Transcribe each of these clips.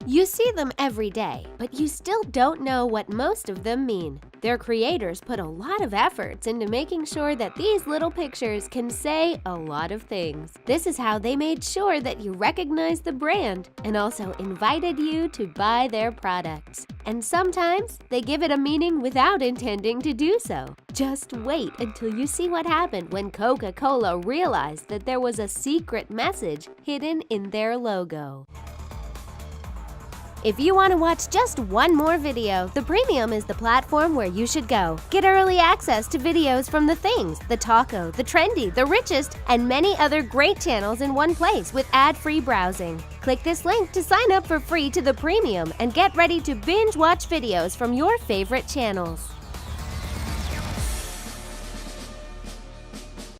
You see them every day, but you still don't know what most of them mean. Their creators put a lot of efforts into making sure that these little pictures can say a lot of things. This is how they made sure that you recognize the brand and also invited you to buy their products. And sometimes they give it a meaning without intending to do so. Just wait until you see what happened when Coca-Cola realized that there was a secret message hidden in their logo. If you want to watch just one more video, the Premium is the platform where you should go. Get early access to videos from The Things, The Taco, The Trendy, The Richest, and many other great channels in one place with ad-free browsing. Click this link to sign up for free to the Premium and get ready to binge watch videos from your favorite channels.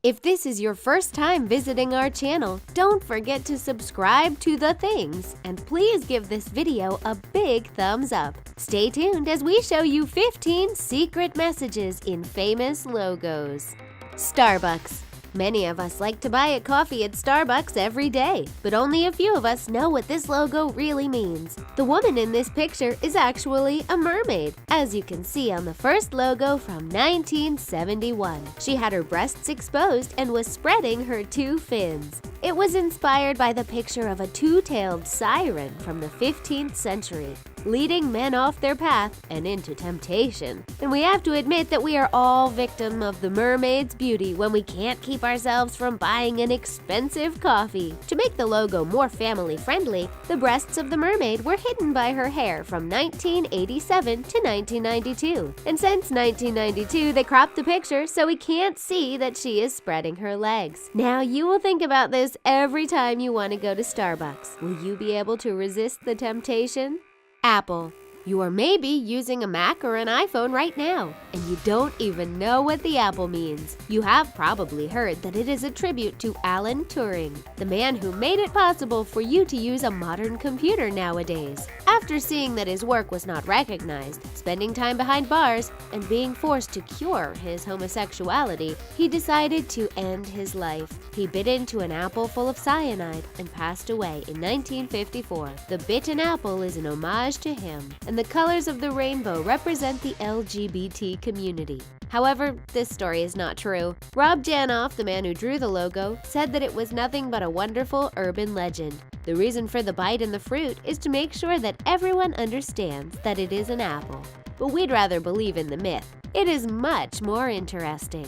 If this is your first time visiting our channel, don't forget to subscribe to The Things, and please give this video a big thumbs up. Stay tuned as we show you 15 secret messages in famous logos. Starbucks. Many of us like to buy a coffee at Starbucks every day, but only a few of us know what this logo really means. The woman in this picture is actually a mermaid, as you can see on the first logo from 1971. She had her breasts exposed and was spreading her two fins. It was inspired by the picture of a two-tailed siren from the 15th century, leading men off their path and into temptation. And we have to admit that we are all victim of the mermaid's beauty when we can't keep ourselves from buying an expensive coffee. To make the logo more family-friendly, the breasts of the mermaid were hidden by her hair from 1987 to 1992. And since 1992, they cropped the picture so we can't see that she is spreading her legs. Now you will think about this every time you want to go to Starbucks. Will you be able to resist the temptation? Apple. You are maybe using a Mac or an iPhone right now, and you don't even know what the apple means. You have probably heard that it is a tribute to Alan Turing, the man who made it possible for you to use a modern computer nowadays. After seeing that his work was not recognized, spending time behind bars, and being forced to cure his homosexuality, he decided to end his life. He bit into an apple full of cyanide and passed away in 1954. The bitten apple is an homage to him, and the colors of the rainbow represent the LGBT community. However, this story is not true. Rob Janoff, the man who drew the logo, said that it was nothing but a wonderful urban legend. The reason for the bite in the fruit is to make sure that everyone understands that it is an apple. But we'd rather believe in the myth. It is much more interesting.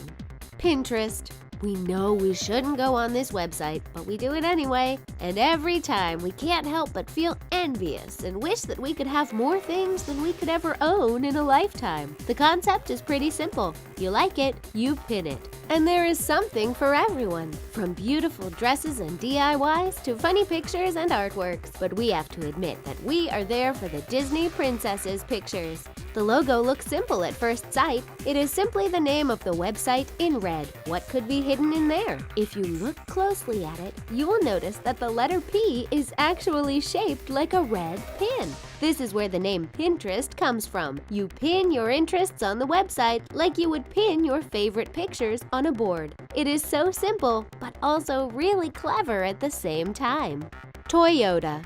Pinterest. We know we shouldn't go on this website, but we do it anyway. And every time we can't help but feel envious and wish that we could have more things than we could ever own in a lifetime. The concept is pretty simple. You like it, you pin it. And there is something for everyone, from beautiful dresses and DIYs to funny pictures and artworks. But we have to admit that we are there for the Disney princesses pictures. The logo looks simple at first sight. It is simply the name of the website in red. What could be hidden in there? If you look closely at it, you will notice that the letter P is actually shaped like a red pin. This is where the name Pinterest comes from. You pin your interests on the website like you would pin your favorite pictures on a board. It is so simple, but also really clever at the same time. Toyota.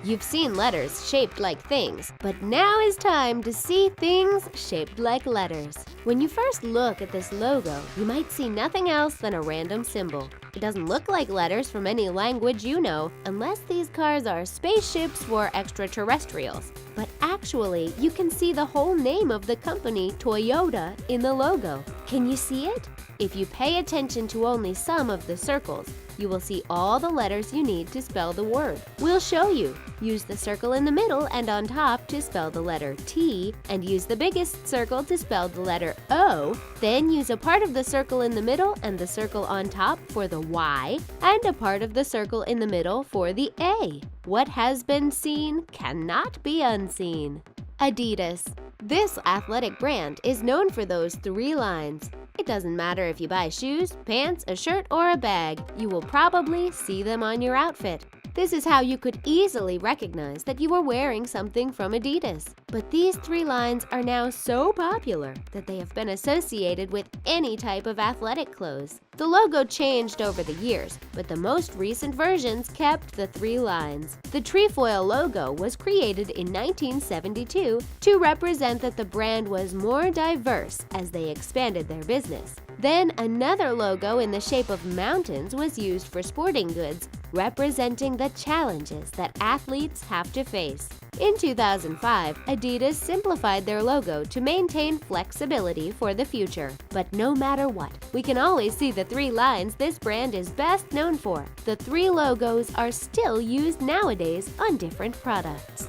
You've seen letters shaped like things, but now is time to see things shaped like letters. When you first look at this logo, you might see nothing else than a random symbol. It doesn't look like letters from any language you know, unless these cars are spaceships for extraterrestrials. But actually, you can see the whole name of the company, Toyota, in the logo. Can you see it? If you pay attention to only some of the circles, you will see all the letters you need to spell the word. We'll show you. Use the circle in the middle and on top to spell the letter T, and use the biggest circle to spell the letter O. Then use a part of the circle in the middle and the circle on top for the Y, and a part of the circle in the middle for the A. What has been seen cannot be unseen. Adidas. This athletic brand is known for those 3 lines. It doesn't matter if you buy shoes, pants, a shirt, or a bag, you will probably see them on your outfit. This is how you could easily recognize that you were wearing something from Adidas. But these 3 lines are now so popular that they have been associated with any type of athletic clothes. The logo changed over the years, but the most recent versions kept the 3 lines. The trefoil logo was created in 1972 to represent that the brand was more diverse as they expanded their business. Then another logo in the shape of mountains was used for sporting goods, representing the challenges that athletes have to face. In 2005, Adidas simplified their logo to maintain flexibility for the future. But no matter what, we can always see the 3 lines this brand is best known for. The 3 logos are still used nowadays on different products.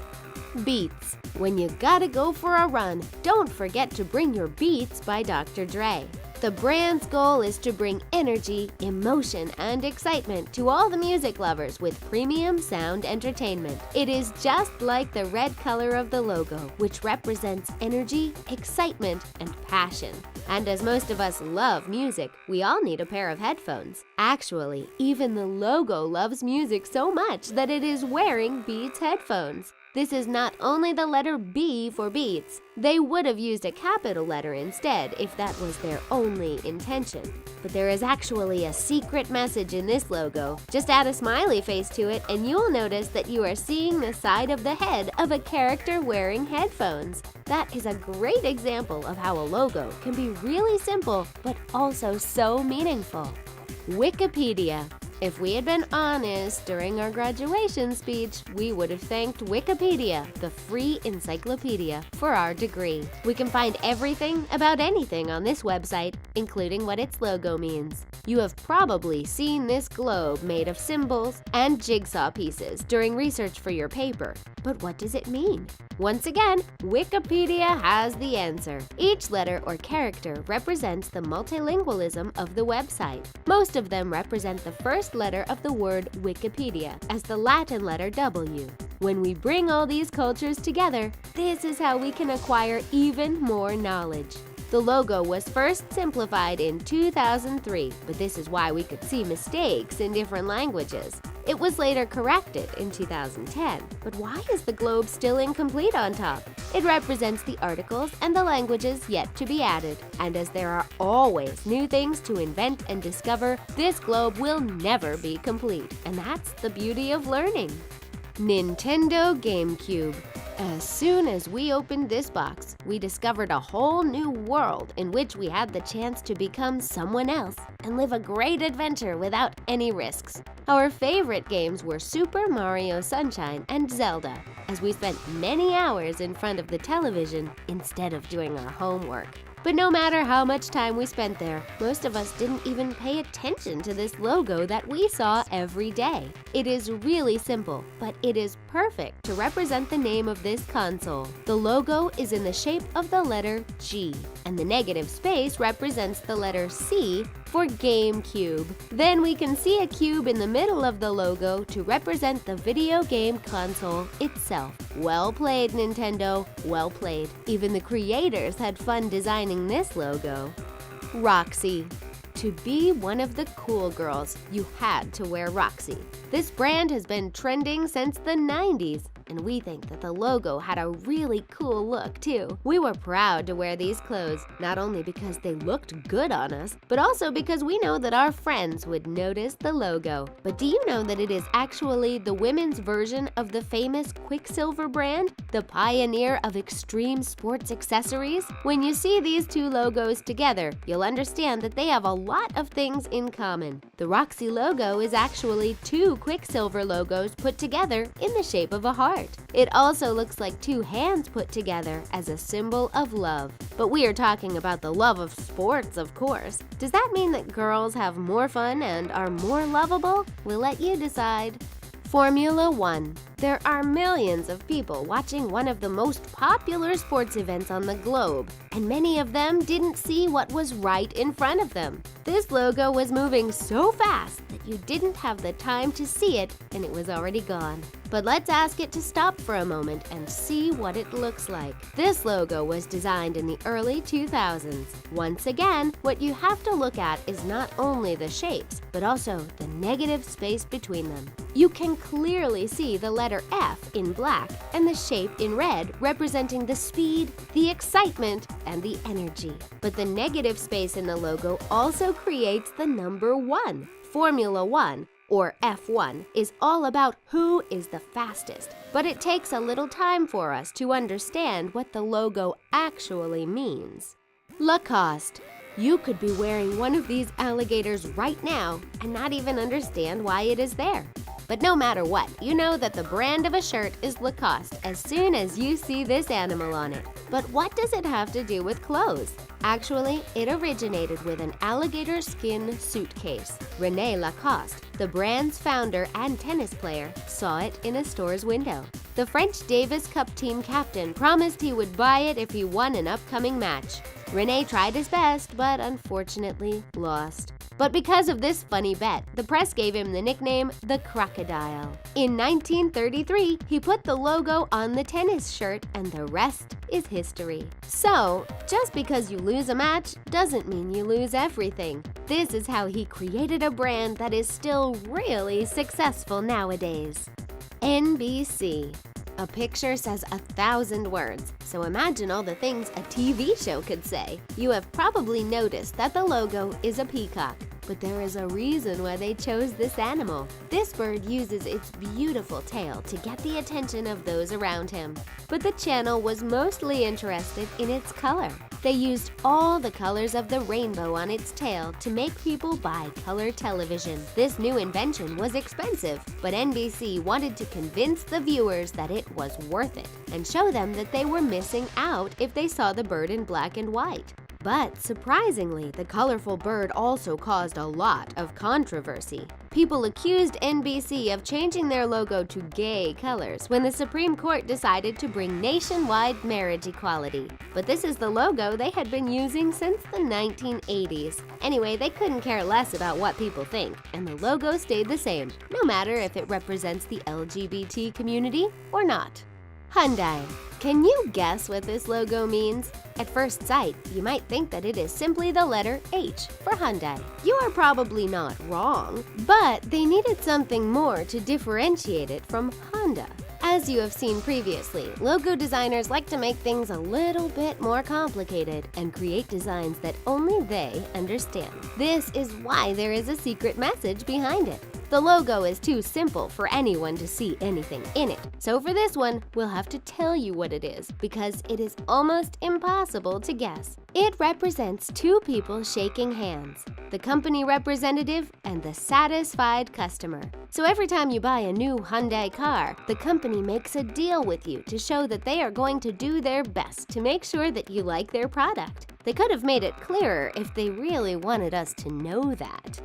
Beats. When you gotta go for a run, don't forget to bring your Beats by Dr. Dre. The brand's goal is to bring energy, emotion, and excitement to all the music lovers with premium sound entertainment. It is just like the red color of the logo, which represents energy, excitement, and passion. And as most of us love music, we all need a pair of headphones. Actually, even the logo loves music so much that it is wearing Beats headphones. This is not only the letter B for Beats. They would have used a capital letter instead if that was their only intention. But there is actually a secret message in this logo. Just add a smiley face to it and you'll notice that you are seeing the side of the head of a character wearing headphones. That is a great example of how a logo can be really simple but also so meaningful. Wikipedia. If we had been honest during our graduation speech, we would have thanked Wikipedia, the free encyclopedia, for our degree. We can find everything about anything on this website, including what its logo means. You have probably seen this globe made of symbols and jigsaw pieces during research for your paper. But what does it mean? Once again, Wikipedia has the answer. Each letter or character represents the multilingualism of the website. Most of them represent the first letter of the word Wikipedia as the Latin letter W. When we bring all these cultures together, this is how we can acquire even more knowledge. The logo was first simplified in 2003, but this is why we could see mistakes in different languages. It was later corrected in 2010, but why is the globe still incomplete on top? It represents the articles and the languages yet to be added, and as there are always new things to invent and discover, this globe will never be complete, and that's the beauty of learning. Nintendo GameCube. As soon as we opened this box, we discovered a whole new world in which we had the chance to become someone else and live a great adventure without any risks. Our favorite games were Super Mario Sunshine and Zelda, as we spent many hours in front of the television instead of doing our homework. But no matter how much time we spent there, most of us didn't even pay attention to this logo that we saw every day. It is really simple, but it is perfect to represent the name of this console. The logo is in the shape of the letter G, and the negative space represents the letter C for GameCube. Then we can see a cube in the middle of the logo to represent the video game console itself. Well played, Nintendo, well played. Even the creators had fun designing this logo. Roxy. To be one of the cool girls, you had to wear Roxy. This brand has been trending since the 90s, and we think that the logo had a really cool look too. We were proud to wear these clothes, not only because they looked good on us, but also because we know that our friends would notice the logo. But do you know that it is actually the women's version of the famous Quiksilver brand, the pioneer of extreme sports accessories? When you see these two logos together, you'll understand that they have a lot of things in common. The Roxy logo is actually two Quiksilver logos put together in the shape of a heart. It also looks like two hands put together as a symbol of love. But we are talking about the love of sports, of course. Does that mean that girls have more fun and are more lovable? We'll let you decide. Formula One. There are millions of people watching one of the most popular sports events on the globe. and many of them didn't see what was right in front of them. This logo was moving so fast that you didn't have the time to see it and it was already gone. But let's ask it to stop for a moment and see what it looks like. This logo was designed in the early 2000s. Once again, what you have to look at is not only the shapes, but also the negative space between them. You can clearly see the letter F in black and the shape in red representing the speed, the excitement, and the energy. But the negative space in the logo also creates the number 1. Formula 1, or F1, is all about who is the fastest, but it takes a little time for us to understand what the logo actually means. Lacoste. You could be wearing one of these alligators right now and not even understand why it is there. But no matter what, you know that the brand of a shirt is Lacoste as soon as you see this animal on it. But what does it have to do with clothes? Actually, it originated with an alligator skin suitcase. René Lacoste, the brand's founder and tennis player, saw it in a store's window. The French Davis Cup team captain promised he would buy it if he won an upcoming match. René tried his best, but unfortunately lost. But because of this funny bet, the press gave him the nickname the Crocodile. In 1933, he put the logo on the tennis shirt and the rest is history. So, just because you lose a match doesn't mean you lose everything. This is how he created a brand that is still really successful nowadays. NBC. A picture says 1,000 words, so imagine all the things a TV show could say. You have probably noticed that the logo is a peacock, but there is a reason why they chose this animal. This bird uses its beautiful tail to get the attention of those around him, but the channel was mostly interested in its color. They used all the colors of the rainbow on its tail to make people buy color television. This new invention was expensive, but NBC wanted to convince the viewers that it was worth it and show them that they were missing out if they saw the bird in black and white. But surprisingly, the colorful bird also caused a lot of controversy. People accused NBC of changing their logo to gay colors when the Supreme Court decided to bring nationwide marriage equality. But this is the logo they had been using since the 1980s. Anyway, they couldn't care less about what people think, and the logo stayed the same, no matter if it represents the LGBT community or not. Hyundai. Can you guess what this logo means? At first sight, you might think that it is simply the letter H for Hyundai. You are probably not wrong, but they needed something more to differentiate it from Honda. As you have seen previously, logo designers like to make things a little bit more complicated and create designs that only they understand. This is why there is a secret message behind it. The logo is too simple for anyone to see anything in it. So for this one, we'll have to tell you what it is because it is almost impossible to guess. It represents two people shaking hands, the company representative and the satisfied customer. So every time you buy a new Hyundai car, the company makes a deal with you to show that they are going to do their best to make sure that you like their product. They could have made it clearer if they really wanted us to know that.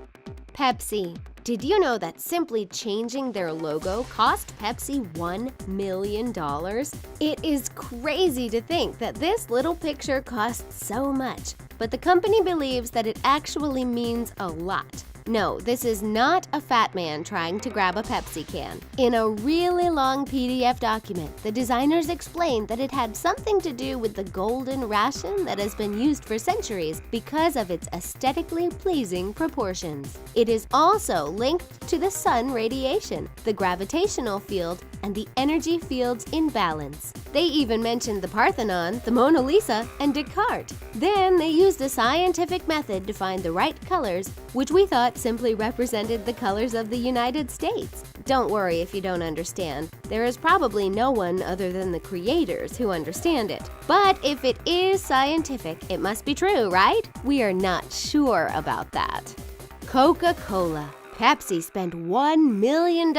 Pepsi. Did you know that simply changing their logo cost Pepsi $1 million? It is crazy to think that this little picture costs so much, but the company believes that it actually means a lot. No, this is not a fat man trying to grab a Pepsi can. In a really long PDF document, the designers explained that it had something to do with the golden ration that has been used for centuries because of its aesthetically pleasing proportions. It is also linked to the sun radiation, the gravitational field, and the energy fields in balance. They even mentioned the Parthenon, the Mona Lisa, and Descartes. Then they used a scientific method to find the right colors, which we thought simply represented the colors of the United States. Don't worry if you don't understand. There is probably no one other than the creators who understand it. But if it is scientific, it must be true, right? We are not sure about that. Coca-Cola. Pepsi spent $1 million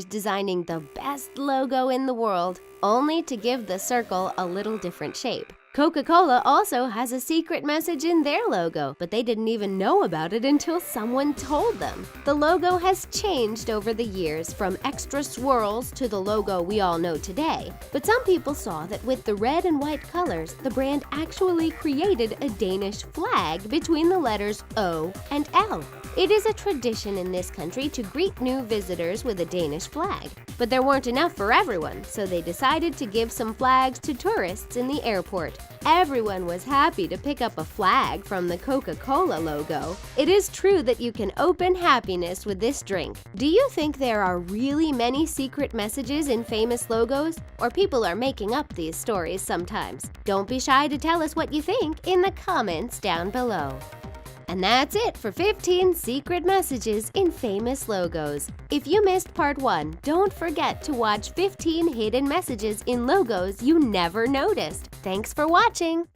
designing the best logo in the world, only to give the circle a little different shape. Coca-Cola also has a secret message in their logo, but they didn't even know about it until someone told them. The logo has changed over the years from extra swirls to the logo we all know today. But some people saw that with the red and white colors, the brand actually created a Danish flag between the letters O and L. It is a tradition in this country to greet new visitors with a Danish flag. But there weren't enough for everyone, so they decided to give some flags to tourists in the airport. Everyone was happy to pick up a flag from the Coca-Cola logo. It is true that you can open happiness with this drink. Do you think there are really many secret messages in famous logos? Or people are making up these stories sometimes? Don't be shy to tell us what you think in the comments down below. And that's it for 15 secret messages in famous logos. If you missed part 1, don't forget to watch 15 hidden messages in logos you never noticed. Thanks for watching!